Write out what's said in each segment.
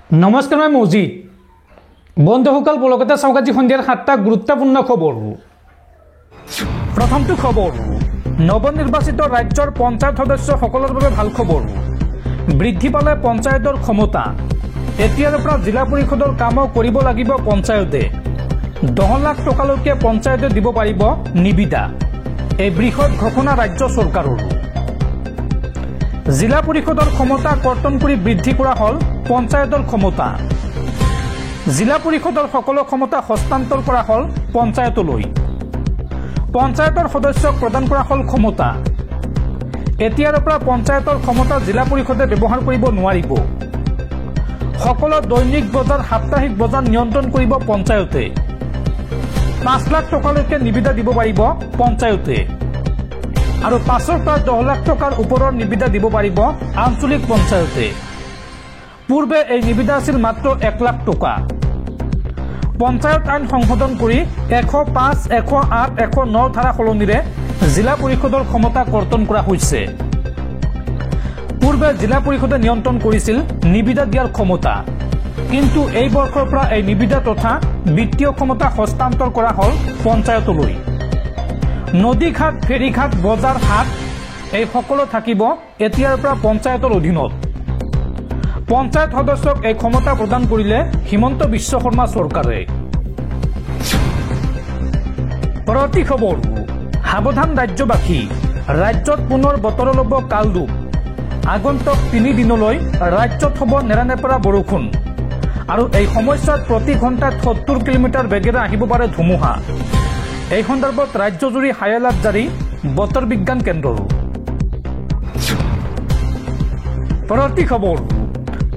নমস্কাৰ মই মজিদ বন্ধুসকল বলকতে চাওকাজি সন্ধিয়াৰ 7টা গুৰুত্বপূৰ্ণ খবৰ প্ৰথমটো খবৰ নৱনিৰ্বাচিত ৰাজ্যৰ পঞ্চায়ত সদস্যসকলৰ বাবে ভাল খবৰ বৃদ্ধি পালে পঞ্চায়তৰ ক্ষমতা এতিয়াৰ পৰা জিলা পৰিষদৰ কাম কৰিব লাগিব পঞ্চায়তে 10 লাখ টকালৈকে পঞ্চায়তে দিব পাৰিব নিবিদা এই বৃহৎ ঘোষণা ৰাজ্য চৰকাৰৰ জিলা পৰিষদৰ ক্ষমতা কৰ্তন কৰি বৃদ্ধি কৰা হল পঞ্চায়তৰ ক্ষমতা জিলা পৰিষদৰ সকলো ক্ষমতা হস্তান্তৰ কৰা হল পঞ্চায়তলৈ পঞ্চায়তৰ সদস্যক প্ৰদান কৰা হল ক্ষমতা এতিয়াৰ পৰা পঞ্চায়তৰ ক্ষমতা জিলা পৰিষদে ব্যৱহাৰ কৰিব নোৱাৰিব সকলো দৈনিক বজাৰ সাপ্তাহিক বজাৰ নিয়ন্ত্ৰণ কৰিব পঞ্চায়তে 5 লাখ টকালৈকে নিবিদা দিব পাৰিব পঞ্চায়তে আৰু 5 পৰা 10 লাখ টকাৰ ওপৰৰ নিবিদা দিব পাৰিব আঞ্চলিক পঞ্চায়তে পূৰ্বে এই নিবিদা আছিল মাত্ৰ 1 লাখ টকা পঞ্চায়ত আইন সংশোধন কৰি 105 108 109 ধাৰা সলনিৰে জিলা পৰিষদৰ ক্ষমতা কৰ্তন কৰা হৈছে পূৰ্বে জিলা পৰিষদে নিয়ন্ত্ৰণ কৰিছিল নিবিদা দিয়াৰ ক্ষমতা কিন্তু এই বৰ্ষৰ পৰা এই নিবিদা তথা বিত্তীয় ক্ষমতা হস্তান্তৰ কৰা হল পঞ্চায়তলৈ নদীঘাট ফেৰীঘাট বজাৰ হাট এই সকলো থাকিব এতিয়াৰ পৰা পঞ্চায়তৰ অধীনত পঞ্চায়ত সদস্যক এই ক্ষমতা প্ৰদান কৰিলে হিমন্ত বিশ্ব শৰ্মা চৰকাৰে পৰৱৰ্তী খবৰ সাৱধান ৰাজ্যবাসী ৰাজ্যত পুনৰ বতৰ ল'ব কালৰূপ আগন্তুক 3 দিনলৈ ৰাজ্যত হ'ব নেৰানেপেৰা বৰষুণ আৰু এই সময়ছোৱাত প্ৰতি ঘণ্টাত 70 কিলোমিটাৰ বেগেৰে আহিব পাৰে ধুমুহা এই সন্দৰ্ভত ৰাজ্যজুৰি হাই এলাৰ্ট জাৰি বতৰ বিজ্ঞান কেন্দ্ৰৰ পৰৱৰ্তী খবৰ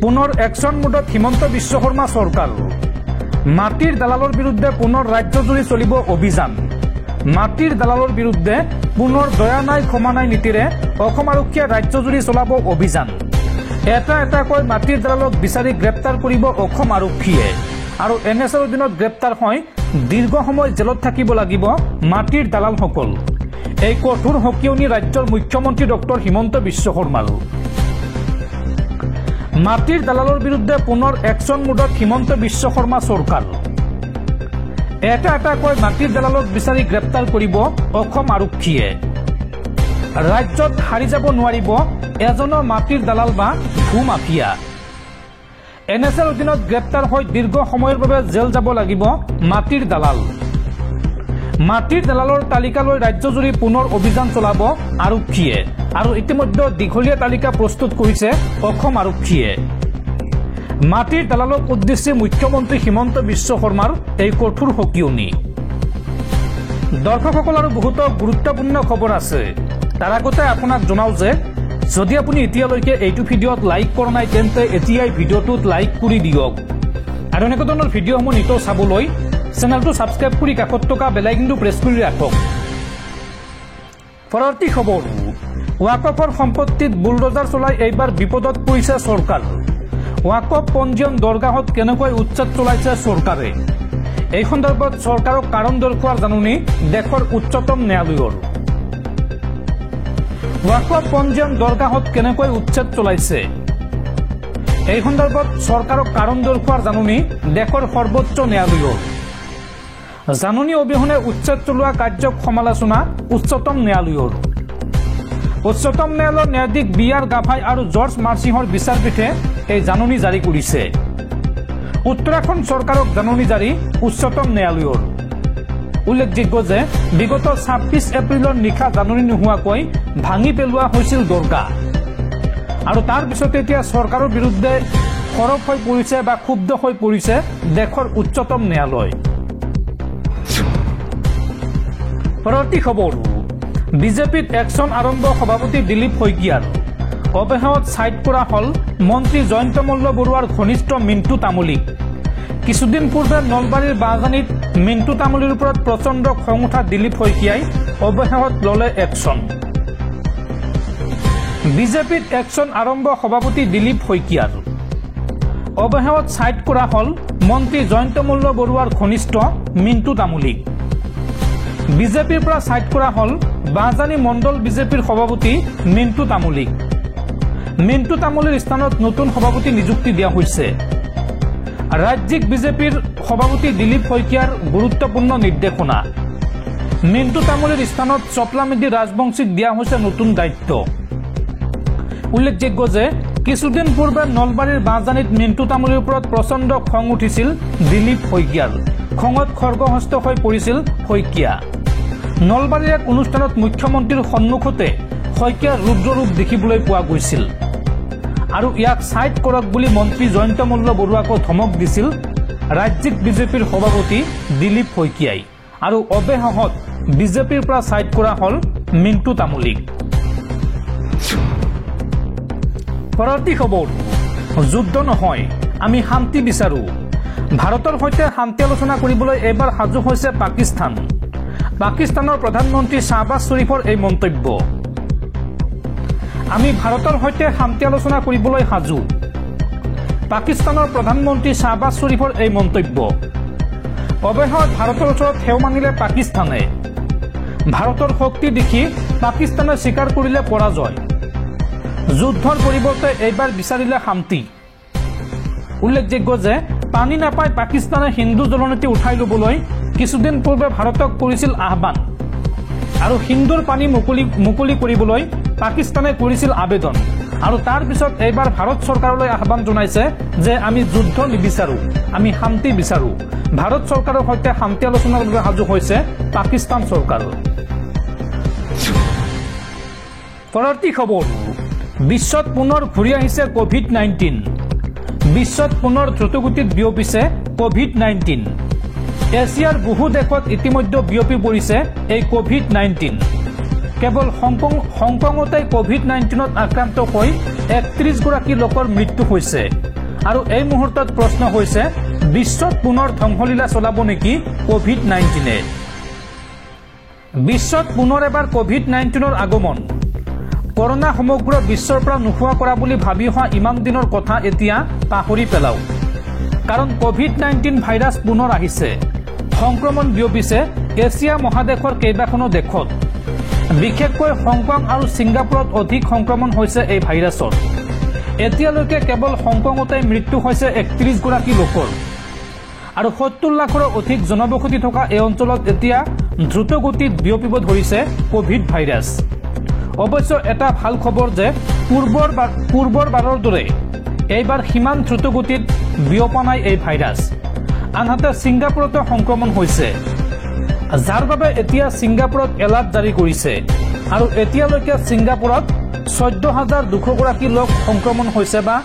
পুনৰ একশন মোডত হিমন্ত বিশ্ব শৰ্মা চৰকাৰ মাটিৰ দালালৰ বিৰুদ্ধে পুনৰ ৰাজ্যজুৰি চলিব অভিযান মাটিৰ দালালৰ বিৰুদ্ধে পুনৰ দয়া নাই ক্ষমা নাই নীতিৰে অসম আৰক্ষীয়ে ৰাজ্যজুৰি চলাব অভিযান এটাকৈ মাটিৰ দালালক বিচাৰি গ্ৰেপ্তাৰ কৰিব অসম আৰক্ষীয়ে আৰু এনএছৰ অধীনত গ্ৰেপ্তাৰ হৈ দীৰ্ঘ সময় জেলত থাকিব লাগিব মাটিৰ দালালসকল এই কঠোৰ হকিয়নি ৰাজ্যৰ মুখ্যমন্ত্ৰী ডক্টৰ হিমন্ত বিশ্ব শৰ্মাৰ মাটিৰ দালালৰ বিৰুদ্ধে পুনৰ একশন মোডত হিমন্ত বিশ্ব শৰ্মা চৰকাৰ এটাকৈ মাটিৰ দালালক বিচাৰি গ্ৰেপ্তাৰ কৰিব অসম আৰক্ষীয়ে ৰাজ্যত হাৰি যাব নোৱাৰিব এজনো মাটিৰ দালাল বা ভূমাফিয়া এনএছৰ অধীনত গ্ৰেপ্তাৰ হৈ দীৰ্ঘ সময়ৰ বাবে জেল যাব লাগিব মাটিৰ দালালৰ তালিকালৈ ৰাজ্যজুৰি পুনৰ অভিযান চলাব আৰক্ষীয়ে আৰু ইতিমধ্যে দীঘলীয়া তালিকা প্ৰস্তুত কৰিছে অসম আৰক্ষীয়ে মাটিৰ দালালক উদ্দেশ্যে মুখ্যমন্ত্ৰী হিমন্ত বিশ্ব শৰ্মাৰ এই কঠোৰ হকিয়নি দৰ্শকসকল আৰু বহুতো গুৰুত্বপূৰ্ণ খবৰ আছে তাৰ আগতে আপোনাক জনাও যে যদি আপুনি এতিয়ালৈকে এইটো ভিডিঅ'ত লাইক কৰা নাই তেন্তে এতিয়াই ভিডিঅ'টোত লাইক কৰি দিয়ক আৰু এনেকুৱা ধৰণৰ ভিডিঅ'সমূহ নিতৌ চাবলৈ চেনেলটো ছাবস্ক্ৰাইব কৰি কাষত থকা বেল আইকনটো প্ৰেছ কৰি ৰাখক পৰৱৰ্তী খবৰ ৱাকফৰ সম্পত্তিত বুলডোজাৰ চলাই এইবাৰ বিপদত পৰিছে চৰকাৰ ৱাকফ পঞ্জীয়ন দৰগাহত কেনেকৈ উচ্ছেদ চলাইছে চৰকাৰে এই সন্দৰ্ভত চৰকাৰক কাৰণ দৰ্শোৱাৰ জাননী দেশৰ উচ্চতম ন্যায়ালয়ৰ ৱাকফ পঞ্জীয়ন দৰগাহত কেনেকৈ উচ্ছেদ চলাইছে এই সন্দৰ্ভত চৰকাৰক কাৰণ দৰ্শোৱাৰ জাননী দেশৰ সৰ্বোচ্চ ন্যায়ালয়ৰ জাননী অবিহনে উচ্ছেদ চলোৱা কাৰ্যক সমালোচনা উচ্চতম ন্যায়ালয়ৰ উচ্চতম ন্যায়ালয়ৰ ন্যায়াধীশ বি.আৰ. গাভাই আৰু জৰ্জ মাৰ্চিহৰ বিচাৰপীঠে এই জাননী জাৰি কৰিছে উত্তৰাখণ্ড চৰকাৰক জাননী জাৰি উচ্চতম ন্যায়ালয়ৰ উল্লেখযোগ্য যে বিগত 26 এপ্ৰিলৰ নিশা জাননী নোহোৱাকৈ ভাঙি পেলোৱা হৈছিল দৰগাহ আৰু তাৰ পিছতে এতিয়া চৰকাৰৰ বিৰুদ্ধে সৰব হৈ পৰিছে বা ক্ষুব্ধ হৈ পৰিছে দেশৰ উচ্চতম ন্যায়ালয় পৰৱৰ্তী খবৰ বিজেপিত একশন আৰম্ভ সভাপতি দিলীপ শইকীয়াৰ অৱশেষত ছাইড কৰা হল মন্ত্ৰী জয়ন্ত মল্ল বৰুৱাৰ ঘনিষ্ঠ মিণ্টু তামুলীক কিছুদিন পূৰ্বে নলবাৰীৰ বাজানীত মিণ্টু তামুলীৰ ওপৰত প্ৰচণ্ড খং উঠা দিলীপ শইকীয়াই অৱশেষত ললে একশন বিজেপিত একশন আৰম্ভ সভাপতি দিলীপ শইকীয়াৰ অৱশেষত ছাইড কৰা হল মন্ত্ৰী জয়ন্ত মল্ল বৰুৱাৰ ঘনিষ্ঠ মিণ্টু তামুলীক বিজেপিৰ পৰা ছাইড কৰা হল বাজানী মণ্ডল বিজেপিৰ সভাপতি মিণ্টু তামুলীক মিণ্টু তামুলীৰ স্থানত নতুন সভাপতি নিযুক্তি দিয়া হৈছে ৰাজ্যিক বিজেপিৰ সভাপতি দিলীপ শইকীয়াৰ গুৰুত্বপূৰ্ণ নিৰ্দেশনা মিণ্টু তামুলীৰ স্থানত চপলামেধি ৰাজবংশীক দিয়া হৈছে নতুন দায়িত্ব উল্লেখযোগ্য যে কিছুদিন পূৰ্বে নলবাৰীৰ বাঁহজানিত মিণ্টু তামুলীৰ ওপৰত প্ৰচণ্ড খং উঠিছিল দিলীপ শইকীয়াৰ খঙত খৰ্গহস্ত হৈ পৰিছিল শইকীয়া নলবাৰীৰ এক অনুষ্ঠানত মুখ্যমন্ত্ৰীৰ সন্মুখতে শইকীয়াৰ ৰুদ্ৰৰূপ দেখিবলৈ পোৱা গৈছিল আৰু ইয়াক সাইড কৰক বুলি মন্ত্ৰী জয়ন্ত মল্ল বৰুৱাকো ধমক দিছিল ৰাজ্যিক বিজেপিৰ সভাপতি দিলীপ শইকীয়াই আৰু অবেহত বিজেপিৰ পৰা সাইড কৰা হল মিণ্টু তামুলীক পৰৱৰ্তী খবৰ যুদ্ধ নহয় আমি শান্তি বিচাৰো ভাৰতৰ সৈতে শান্তি আলোচনা কৰিবলৈ এবাৰ সাজু হৈছে পাকিস্তানৰ প্ৰধানমন্ত্ৰী শাহবাজ শ্বৰীফৰ এই মন্তব্য আমি ভাৰতৰ সৈতে শান্তি আলোচনা কৰিবলৈ সাজু পাকিস্তানৰ প্ৰধানমন্ত্ৰী শাহবাজ শ্বৰীফৰ এই মন্তব্য অৱশেষত ভাৰতৰ ওচৰত হেও মানিলে পাকিস্তানে ভাৰতৰ শক্তি দেখি পাকিস্তানে স্বীকাৰ কৰিলে পৰাজয় যুদ্ধৰ পৰিৱৰ্তে এইবাৰ বিচাৰিলে শান্তি উল্লেখযোগ্য যে পানী নাপায় পাকিস্তানে হিন্দু জলনীতি উঠাই ল'বলৈ কিছুদিন পূৰ্বে ভাৰতক কৰিছিল আহ্বান আৰু হিন্দুৰ পানী মুকলি কৰিবলৈ পাকিস্তানে কৰিছিল আবেদন আৰু তাৰ পিছত এইবাৰ ভাৰত চৰকাৰলৈ আহ্বান জনাইছে যে আমি যুদ্ধ নিবিচাৰো আমি শান্তি বিচাৰো ভাৰত চৰকাৰৰ সৈতে শান্তি আলোচনাৰ বাবে সাজু হৈছে পাকিস্তান চৰকাৰ পৰৱৰ্তী খবৰ বিশ্বত পুনৰ ঘূৰি আহিছে কোভিড-19 বিশ্বত পুনৰ দ্ৰুতগতিত বিয়পিছে কোভিড-19 এছিয়াৰ বহু দেশত ইতিমধ্যে বিয়পি পৰিছে এই কোভিড-19 কেৱল হংকঙতে কোভিড-19ত আক্ৰান্ত হৈ 31 গৰাকী লোকৰ মৃত্যু হৈছে আৰু এই মুহূৰ্তত প্ৰশ্ন হৈছে বিশ্বত পুনৰ ধ্বংসলীলা চলাব নেকি কোভিড-19 বিশ্বত পুনৰ এবাৰ কোভিড-19ৰ আগমন কৰোনা সমগ্ৰ বিশ্বৰ পৰা নোহোৱা কৰা বুলি ভাবি হোৱা ইমান দিনৰ কথা এতিয়া পাহৰি পেলাও কাৰণ কোভিড-19 ভাইৰাছ পুনৰ আহিছে সংক্ৰমণ বিয়পিছে এছিয়া মহাদেশৰ কেইবাখনো দেশত বিশেষকৈ হংকং আৰু ছিংগাপুৰত অধিক সংক্ৰমণ হৈছে এই ভাইৰাছৰ এতিয়ালৈকে কেৱল হংকঙতে মৃত্যু হৈছে 31 গৰাকী লোকৰ আৰু 70 লাখৰো অধিক জনবসতি থকা এই অঞ্চলত এতিয়া দ্ৰুতগতিত বিয়পিব ধৰিছে কোভিড ভাইৰাছ অৱশ্য এটা ভাল খবৰ যে পূৰ্বৰবাৰৰ দৰে এইবাৰ সিমান দ্ৰুতগতিত বিয়পা নাই এই ভাইৰাছ আনহাতে ছিংগাপুৰতো সংক্ৰমণ হৈছে যাৰ বাবে এতিয়া ছিংগাপুৰত এলাৰ্ট জাৰি কৰিছে আৰু এতিয়ালৈকে ছিংগাপুৰত 14,200 গৰাকী লোক সংক্ৰমণ হৈছে বা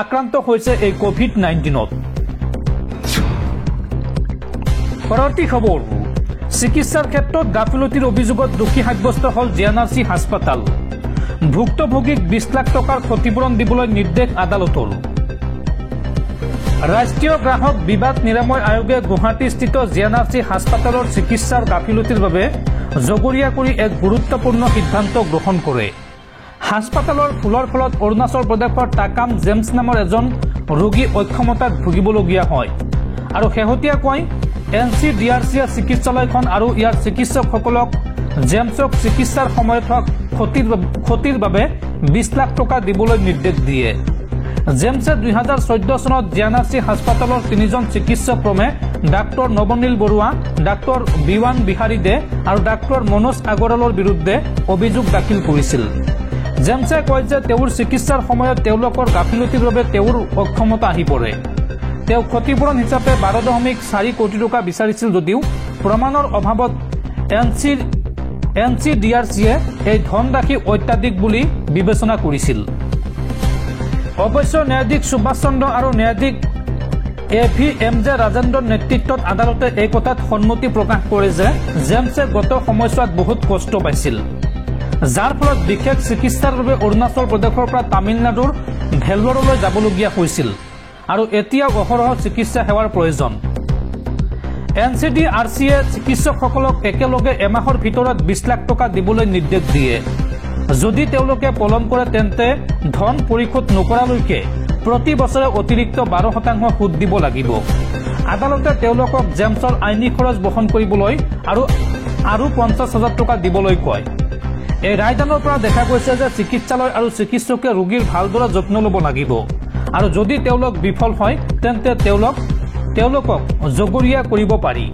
আক্ৰান্ত হৈছে এই কোভিড-19ত পৰৱৰ্তী খবৰ চিকিৎসাৰ ক্ষেত্ৰত গাফিলতিৰ অভিযোগত দোষী সাব্যস্ত হল জিএনআৰচি হাস্পাতাল ভুক্তভোগীক 20 লাখ টকাৰ ক্ষতিপূৰণ দিবলৈ নিৰ্দেশ আদালতৰ ৰাষ্ট্ৰীয় গ্ৰাহক বিবাদ নিৰাময় আয়োগে গুৱাহাটীস্থিত জিএনআৰচি হাস্পাতালৰ চিকিৎসাৰ গাফিলতিৰ বাবে জগৰীয়া কৰি এক গুৰুত্বপূৰ্ণ সিদ্ধান্ত গ্ৰহণ কৰে হাস্পাতালৰ ভুলৰ ফলত অৰুণাচল প্ৰদেশৰ টাকাম জেমছ নামৰ এজন ৰোগী অক্ষমতাত ভুগিবলগীয়া হয় আৰু শেহতীয়াকৈ NCDRCয়ে চিকিৎসালয়খন আৰু ইয়াৰ চিকিৎসকসকলক জেমছক চিকিৎসাৰ সময়ত হোৱা ক্ষতিৰ বাবে 20 লাখ টকা দিবলৈ নিৰ্দেশ দিয়ে জেমছে 2014 চনত জিএনআৰচি হাস্পাতালৰ 3জন চিকিৎসক ক্ৰমে ডাক্তৰ নৱনীল বৰুৱা ডাক্তৰ বিৱান বিহাৰী দে আৰু ডাক্তৰ মনোজ আগৰৱালৰ বিৰুদ্ধে অভিযোগ দাখিল কৰিছিল জেমছে কয় যে তেওঁৰ চিকিৎসাৰ সময়ত তেওঁলোকৰ গাফিলতিৰ বাবে তেওঁৰ অক্ষমতা আহি পৰে তেওঁ ক্ষতিপূৰণ হিচাপে 12.4 কোটি টকা বিচাৰিছিল যদিও প্ৰমাণৰ অভাৱত NCDRCয়ে এই ধনৰাশি অত্যাধিক বুলি বিবেচনা কৰিছিল অৱশ্য ন্যায়াধীশ সুভাষ চন্দ্ৰ আৰু ন্যায়াধীশ AVMJ ৰাজেন্দ্ৰৰ নেতৃত্বত আদালতে এই কথাত সন্মতি প্ৰকাশ কৰে যে জেমছে গত সময়ছোৱাত বহুত কষ্ট পাইছিল যাৰ ফলত বিশেষ চিকিৎসাৰ বাবে অৰুণাচল প্ৰদেশৰ পৰা তামিলনাডুৰ ভেলোৰলৈ যাবলগীয়া হৈছিল আৰু এতিয়া অহৰহ চিকিৎসা সেৱাৰ প্ৰয়োজন NCDRCয়ে চিকিৎসকসকলক একেলগে এমাহৰ ভিতৰত 20 লাখ টকা দিবলৈ নিৰ্দেশ দিয়ে যদি তেওঁলোকে পলম কৰে তেন্তে ধন পৰিশোধ নকৰালৈকে প্ৰতি বছৰে অতিৰিক্ত 12% সুদ দিব লাগিব আদালতে তেওঁলোকক জেমছৰ আইনী খৰচ বহন কৰিবলৈ আৰু 50,000 টকা দিবলৈ কয় এই ৰায়দানৰ পৰা দেখা গৈছে যে চিকিৎসালয় আৰু চিকিৎসকে ৰোগীৰ ভালদৰে যত্ন ল'ব লাগিব আৰু যদি তেওঁলোক বিফল হয় তেন্তে তেওঁলোকক জগৰীয়া কৰিব পাৰি।